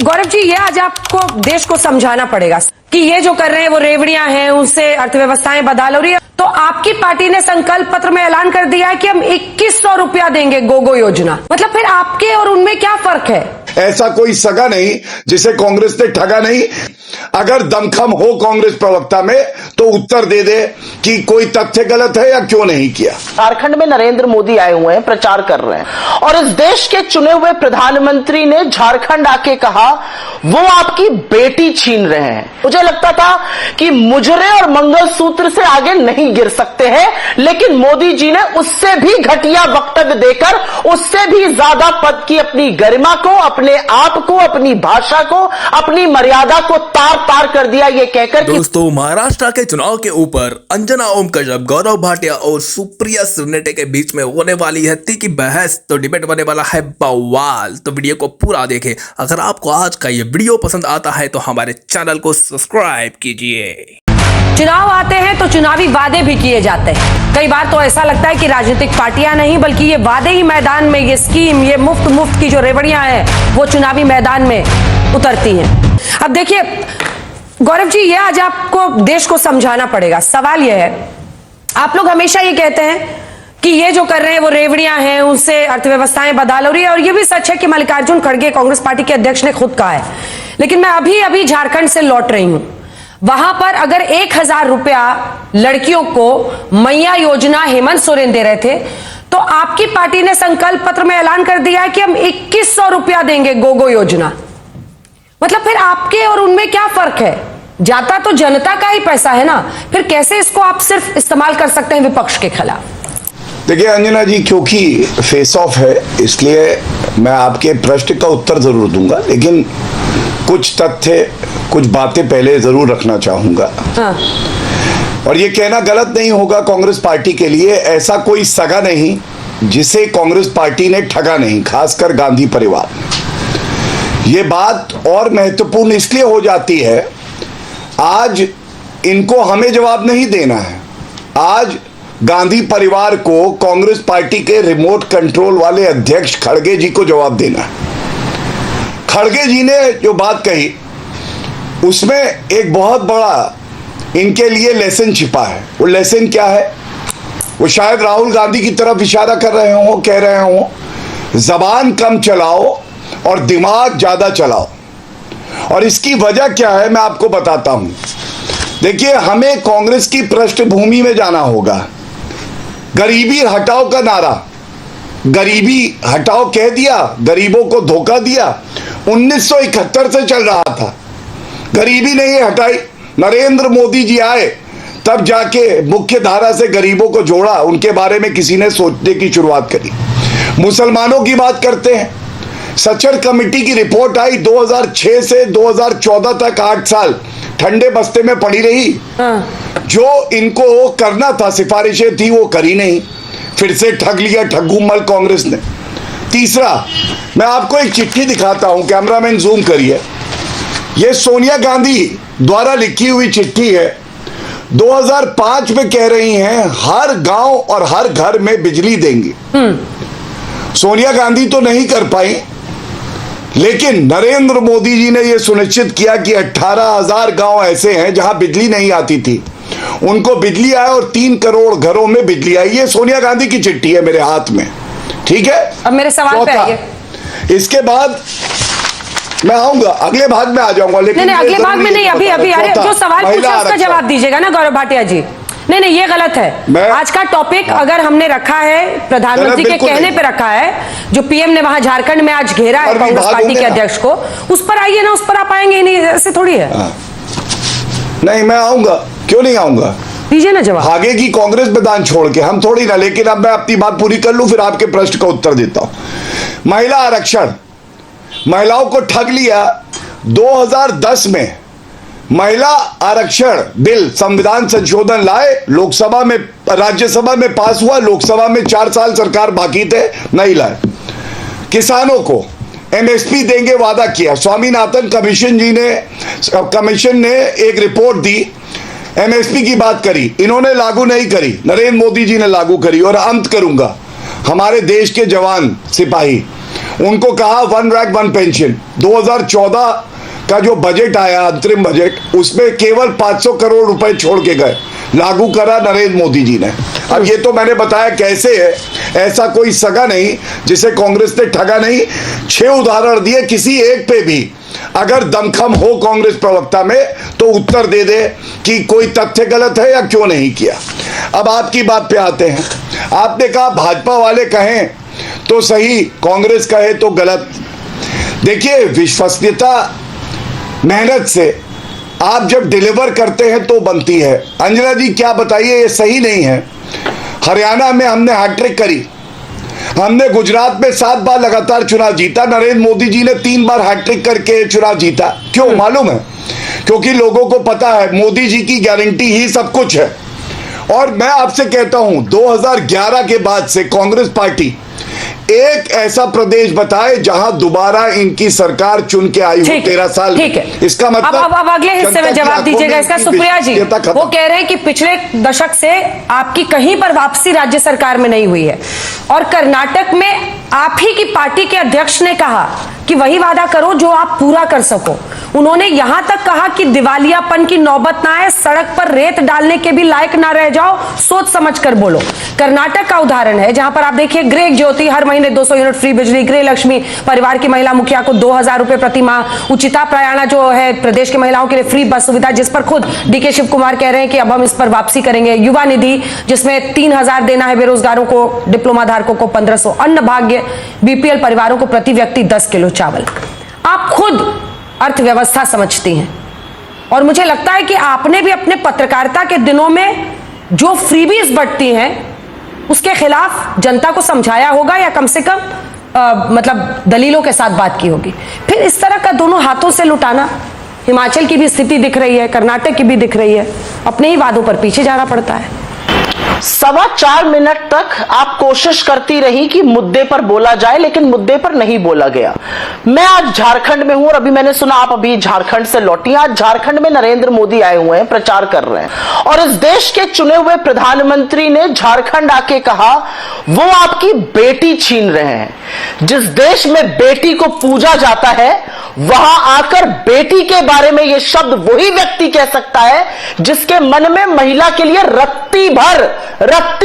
गौरव जी, ये आज आपको देश को समझाना पड़ेगा कि ये जो कर रहे हैं वो रेवड़ियां हैं, उनसे अर्थव्यवस्थाएं बदहाल हो रही है। तो आपकी पार्टी ने संकल्प पत्र में ऐलान कर दिया है कि हम 2100 रुपया देंगे गोगो योजना। मतलब फिर आपके और उनमें क्या फर्क है? ऐसा कोई सगा नहीं जिसे कांग्रेस ने ठगा नहीं। अगर दमखम हो कांग्रेस प्रवक्ता में तो उत्तर दे दे कि कोई तथ्य गलत है या क्यों नहीं किया। झारखंड में नरेंद्र मोदी आए हुए हैं, प्रचार कर रहे हैं और इस देश के चुने हुए प्रधानमंत्री ने झारखंड आके कहा वो आपकी बेटी छीन रहे हैं। मुझे लगता था कि मुजरे और मंगलसूत्र से आगे नहीं गिर सकते हैं, लेकिन मोदी जी ने उससे भी घटिया वक्तव्य देकर उससे भी ज्यादा पद की अपनी गरिमा को, अपने आप को, अपनी भाषा को, अपनी मर्यादा को तार तार कर दिया। ये कहकर दोस्तों, महाराष्ट्र के चुनाव के ऊपर अंजना ओम कश्यप, गौरव भाटिया और सुप्रिया सुरनेटे के बीच में होने वाली है तीखी बहस। तो डिबेट होने वाला है बवाल। तो वीडियो को पूरा देखें। अगर आपको आज का ये वीडियो पसंद आता है तो हमारे चैनल को सब्सक्राइब कीजिए। चुनाव आते हैं तो चुनावी वादे भी किए जाते हैं। कई बार तो ऐसा लगता है कि राजनीतिक पार्टियां नहीं बल्कि ये वादे ही मैदान में, ये स्कीम, ये मुफ्त की जो रेवड़ियां हैं वो चुनावी मैदान में उतरती हैं। अब देखिए गौरव जी, ये आज आपको देश को समझाना पड़ेगा। सवाल यह है, आप लोग हमेशा ये कहते हैं कि ये जो कर रहे हैं वो रेवड़ियां हैं, उनसे अर्थव्यवस्थाएं बदहाल हो रही है। और ये भी सच है कि मल्लिकार्जुन खड़गे कांग्रेस पार्टी के अध्यक्ष ने खुद कहा है। लेकिन मैं अभी झारखंड से लौट रही हूं। वहां पर अगर 1000 रुपया लड़कियों को मैया योजना हेमंत सोरेन दे रहे थे, तो आपकी पार्टी ने संकल्प पत्र में ऐलान कर दिया है कि हम 2100 रुपया देंगे गोगो योजना। मतलब फिर आपके और उनमें क्या फर्क है? जाता तो जनता का ही पैसा है ना, फिर कैसे इसको आप सिर्फ इस्तेमाल कर सकते हैं विपक्ष के खिलाफ? देखिए अंजना जी, क्योंकि फेस ऑफ है इसलिए मैं आपके प्रश्न का उत्तर जरूर दूंगा, लेकिन कुछ तथ्य, कुछ बातें पहले जरूर रखना चाहूंगा। हाँ। और ये कहना गलत नहीं होगा कांग्रेस पार्टी के लिए, ऐसा कोई सगा नहीं जिसे कांग्रेस पार्टी ने ठगा नहीं, खासकर गांधी परिवार। ये बात और महत्वपूर्ण इसलिए हो जाती है, आज इनको हमें जवाब नहीं देना है। आज गांधी परिवार को, कांग्रेस पार्टी के रिमोट कंट्रोल वाले अध्यक्ष खड़गे जी को जवाब देना है। खड़गे जी ने जो बात कही उसमें एक बहुत बड़ा इनके लिए लेसन छिपा है। वो लेसन क्या है? वो शायद राहुल गांधी की तरफ इशारा कर रहे हो, कह रहे हो जबान कम चलाओ और दिमाग ज्यादा चलाओ। और इसकी वजह क्या है मैं आपको बताता हूं। देखिए, हमें कांग्रेस की पृष्ठभूमि में जाना होगा। गरीबी हटाओ का नारा, गरीबी हटाओ कह दिया, गरीबों को धोखा दिया, 1971 से चल रहा था। गरीबी नहीं हटाई, नरेंद्र मोदी जी आए तब जाके मुख्य धारा से गरीबों को जोड़ा, उनके बारे में किसी ने सोचने की शुरुआत करी। मुसलमानों की बात करते हैं, सचर कमेटी की रिपोर्ट आई 2006 से 2014 तक 8 साल ठंडे बस्ते में पड़ी रही। जो इनको करना था, सिफारिशें थी, वो करी नहीं, फिर से ठग लिया ठग्गू मल कांग्रेस ने। तीसरा, मैं आपको एक चिट्ठी दिखाता हूं, कैमरामैन जूम करिए। ये सोनिया गांधी द्वारा लिखी हुई चिट्ठी है। 2005 में कह रही हैं हर गांव और हर घर में बिजली देंगी। सोनिया गांधी तो नहीं कर पाई, लेकिन नरेंद्र मोदी जी ने यह सुनिश्चित किया कि 18,000 गांव ऐसे हैं जहां बिजली नहीं आती थी, उनको बिजली आए और 3 करोड़ घरों में बिजली आई। ये सोनिया गांधी की चिट्ठी है मेरे हाथ में, ठीक है। अब मेरे सवाल पे आइए। इसके बाद मैं आऊंगा, अगले भाग में आ जाऊंगा, लेकिन नहीं, अगले भाग में नहीं, अभी अरे जो सवाल पूछा उसका जवाब दीजिएगा ना गौरव भाटिया जी। नहीं, ये गलत है। आज का टॉपिक अगर हमने रखा है, प्रधानमंत्री के कहने पे रखा है, जो पीएम ने वहां झारखंड में आज घेरा है कांग्रेस पार्टी के अध्यक्ष को, उस पर आइए ना, उस पर आप आएंगे ही नहीं, ऐसे थोड़ी है। नहीं, मैं आऊंगा, क्यों नहीं आऊंगा, दीजिए ना जवाब। आगे की कांग्रेस मैदान छोड़ के हम थोड़ी ना, लेकिन अब मैं अपनी बात पूरी कर लूं फिर आपके प्रश्न का उत्तर देता हूं। महिला आरक्षण, महिलाओं को ठग लिया। 2010 में महिला आरक्षण बिल, संविधान संशोधन लाए, लोकसभा में, राज्यसभा में पास हुआ, लोकसभा में 4 साल सरकार बाकी थे, नहीं लाए। किसानों को एमएसपी देंगे वादा किया, स्वामीनाथन कमीशन ने एक रिपोर्ट दी, एमएसपी की बात करी, इन्होंने लागू नहीं करी, नरेंद्र मोदी जी ने लागू करी। और अंत करूंगा, हमारे देश के जवान सिपाही उनको कहा 1 रैंक 1 पेंशन। 2014 का जो बजट आया, अंतरिम बजट, उसमें केवल 500 करोड़ रुपए छोड़ के गए, लागू करा नरेंद्र मोदी जी ने। अब ये तो मैंने बताया कैसे है, ऐसा कोई सगा नहीं जिसे कांग्रेस ने ठगा नहीं। 6 उदाहरण दिए, किसी एक पे भी अगर दमखम हो कांग्रेस प्रवक्ता में तो उत्तर दे दे कि कोई तथ्य गलत है या क्यों नहीं किया। अब आपकी बात पे आते हैं। आपने कहा भाजपा वाले कहें तो सही, कांग्रेस कहे तो गलत। देखिए, विश्वसनीयता मेहनत से आप जब डिलीवर करते हैं तो बनती है। अंजना जी क्या बताइए, ये सही नहीं है। हरियाणा में हमने हैट्रिक करी, हमने गुजरात में 7 बार लगातार चुनाव जीता, नरेंद्र मोदी जी ने 3 बार हैट्रिक करके चुनाव जीता। क्यों मालूम है? क्योंकि लोगों को पता है मोदी जी की गारंटी ही सब कुछ है। और मैं आपसे कहता हूं 2011 के बाद से कांग्रेस पार्टी एक ऐसा प्रदेश बताए जहां दोबारा इनकी सरकार चुन के आई हो 13 साल। ठीक है, इसका मतलब अब अगले हिस्से में जवाब दीजिएगा इसका। सुप्रिया जी वो कह रहे हैं कि पिछले दशक से आपकी कहीं पर वापसी राज्य सरकार में नहीं हुई है, और कर्नाटक में आप ही की पार्टी के अध्यक्ष ने कहा कि वही वादा करो जो आप पूरा कर सको। उन्होंने यहां तक कहा कि दिवालियापन की नौबत ना आए, सड़क पर रेत डालने के भी लायक ना रह जाओ, सोच समझ कर बोलो। कर्नाटक का उदाहरण है जहां पर आप देखिए गृह ज्योति हर महीने 200 यूनिट फ्री बिजली, गृह लक्ष्मी परिवार की महिला मुखिया को 2000 रुपए प्रति माह, उचिता प्रयाणा जो है प्रदेश की महिलाओं के लिए फ्री बस सुविधा, जिस पर खुद डीके शिव कुमार कह रहे हैं कि अब हम इस पर वापसी करेंगे। युवा निधि जिसमें 3000 देना है बेरोजगारों को, डिप्लोमा धारकों को 1500, अन्न भाग्य, बीपीएल परिवारों को प्रति व्यक्ति 10 किलो चावल। आप खुद अर्थव्यवस्था समझती हैं और मुझे लगता है कि आपने भी अपने पत्रकारिता के दिनों में जो फ्रीबीज बढ़ती हैं उसके खिलाफ जनता को समझाया होगा, या कम से कम मतलब दलीलों के साथ बात की होगी। फिर इस तरह का दोनों हाथों से लुटाना, हिमाचल की भी स्थिति दिख रही है, कर्नाटक की भी दिख रही है, अपने ही वादों पर पीछे जाना पड़ता है। 4.25 मिनट तक आप कोशिश करती रही कि मुद्दे पर बोला जाए, लेकिन मुद्दे पर नहीं बोला गया। मैं आज झारखंड में हूं और अभी मैंने सुना आप अभी झारखंड से लौटी। आज झारखंड में नरेंद्र मोदी आए हुए हैं, प्रचार कर रहे हैं, और इस देश के चुने हुए प्रधानमंत्री ने झारखंड आके कहा वो आपकी बेटी छीन रहे हैं। जिस देश में बेटी को पूजा जाता है वहां आकर बेटी के बारे में यह शब्द वही व्यक्ति कह सकता है जिसके मन में महिला के लिए रत्ती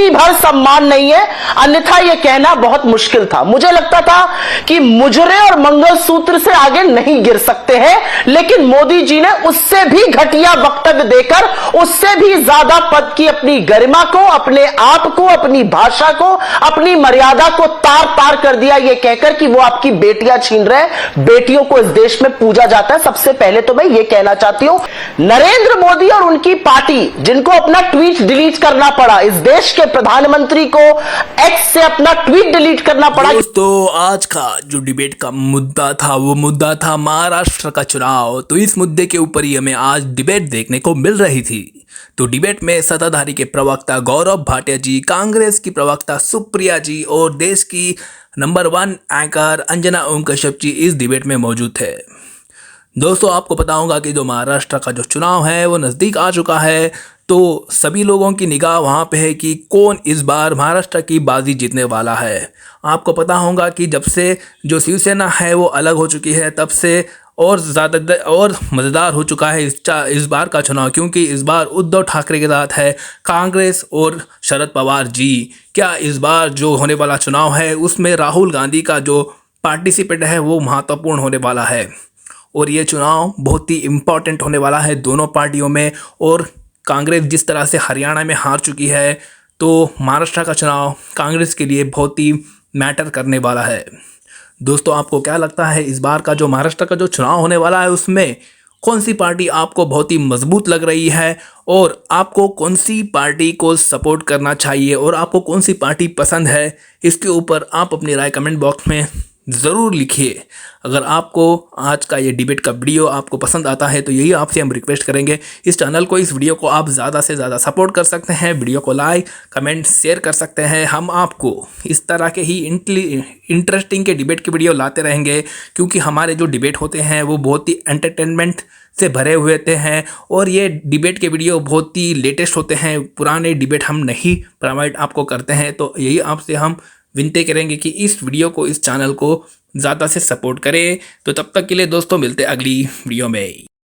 भर सम्मान नहीं है, अन्यथा यह कहना बहुत मुश्किल था। मुझे लगता था कि मुजरे और मंगलसूत्र से आगे नहीं गिर सकते हैं, लेकिन मोदी जी ने उससे भी घटिया वक्तव्य देकर, उससे भी ज्यादा पद की अपनी गरिमा को, अपने आप को, अपनी भाषा को, अपनी मर्यादा को तार तार कर दिया, यह कहकर कि वो आपकी बेटियां छीन रहे हैं। बेटियों को इस देश में पूजा जाता है। सबसे पहले तो मैं यह कहना चाहती हूं, नरेंद्र मोदी और उनकी पार्टी, जिनको अपना ट्वीट डिलीट करना पड़ा, इस देश के प्रधानमंत्री को एक्स से अपना ट्वीट डिलीट करना पड़ा। दोस्तों, आज का जो डिबेट का मुद्दा था वो मुद्दा था महाराष्ट्र का चुनाव। तो इस मुद्दे के ऊपर ही हमें आज डिबेट देखने को मिल रही थी। तो डिबेट में सत्ताधारी के प्रवक्ता गौरव भाटिया जी, कांग्रेस की प्रवक्ता सुप्रिया जी और देश की नंबर 1 एंकर अंजना ओम कश्यप जी इस डिबेट में मौजूद थे। दोस्तों, आपको पता होगा कि जो महाराष्ट्र का जो चुनाव है वो नज़दीक आ चुका है, तो सभी लोगों की निगाह वहाँ पे है कि कौन इस बार महाराष्ट्र की बाजी जीतने वाला है। आपको पता होगा कि जब से जो शिवसेना है वो अलग हो चुकी है, तब से और ज़्यादा और मज़ेदार हो चुका है इस बार का चुनाव, क्योंकि इस बार उद्धव ठाकरे के साथ है कांग्रेस और शरद पवार जी। क्या इस बार जो होने वाला चुनाव है उसमें राहुल गांधी का जो पार्टिसिपेट है वो महत्वपूर्ण होने वाला है, और ये चुनाव बहुत ही इम्पॉर्टेंट होने वाला है दोनों पार्टियों में। और कांग्रेस जिस तरह से हरियाणा में हार चुकी है, तो महाराष्ट्र का चुनाव कांग्रेस के लिए बहुत ही मैटर करने वाला है। दोस्तों, आपको क्या लगता है इस बार का जो महाराष्ट्र का जो चुनाव होने वाला है उसमें कौन सी पार्टी आपको बहुत ही मजबूत लग रही है, और आपको कौन सी पार्टी को सपोर्ट करना चाहिए, और आपको कौन सी पार्टी पसंद है? इसके ऊपर आप अपनी राय कमेंट बॉक्स में ज़रूर लिखिए। अगर आपको आज का ये डिबेट का वीडियो आपको पसंद आता है तो यही आपसे हम रिक्वेस्ट करेंगे, इस चैनल को, इस वीडियो को आप ज़्यादा से ज़्यादा सपोर्ट कर सकते हैं, वीडियो को लाइक कमेंट शेयर कर सकते हैं। हम आपको इस तरह के ही इंटरेस्टिंग के डिबेट के वीडियो लाते रहेंगे, क्योंकि हमारे जो डिबेट होते हैं वो बहुत ही एंटरटेनमेंट से भरे हुए होते हैं, और ये डिबेट के वीडियो बहुत ही लेटेस्ट होते हैं। पुराने डिबेट हम नहीं प्रोवाइड आपको करते हैं, तो यही आपसे हम विनती करेंगे कि इस वीडियो को, इस चैनल को ज़्यादा से सपोर्ट करें। तो तब तक के लिए दोस्तों मिलते हैं अगली वीडियो में।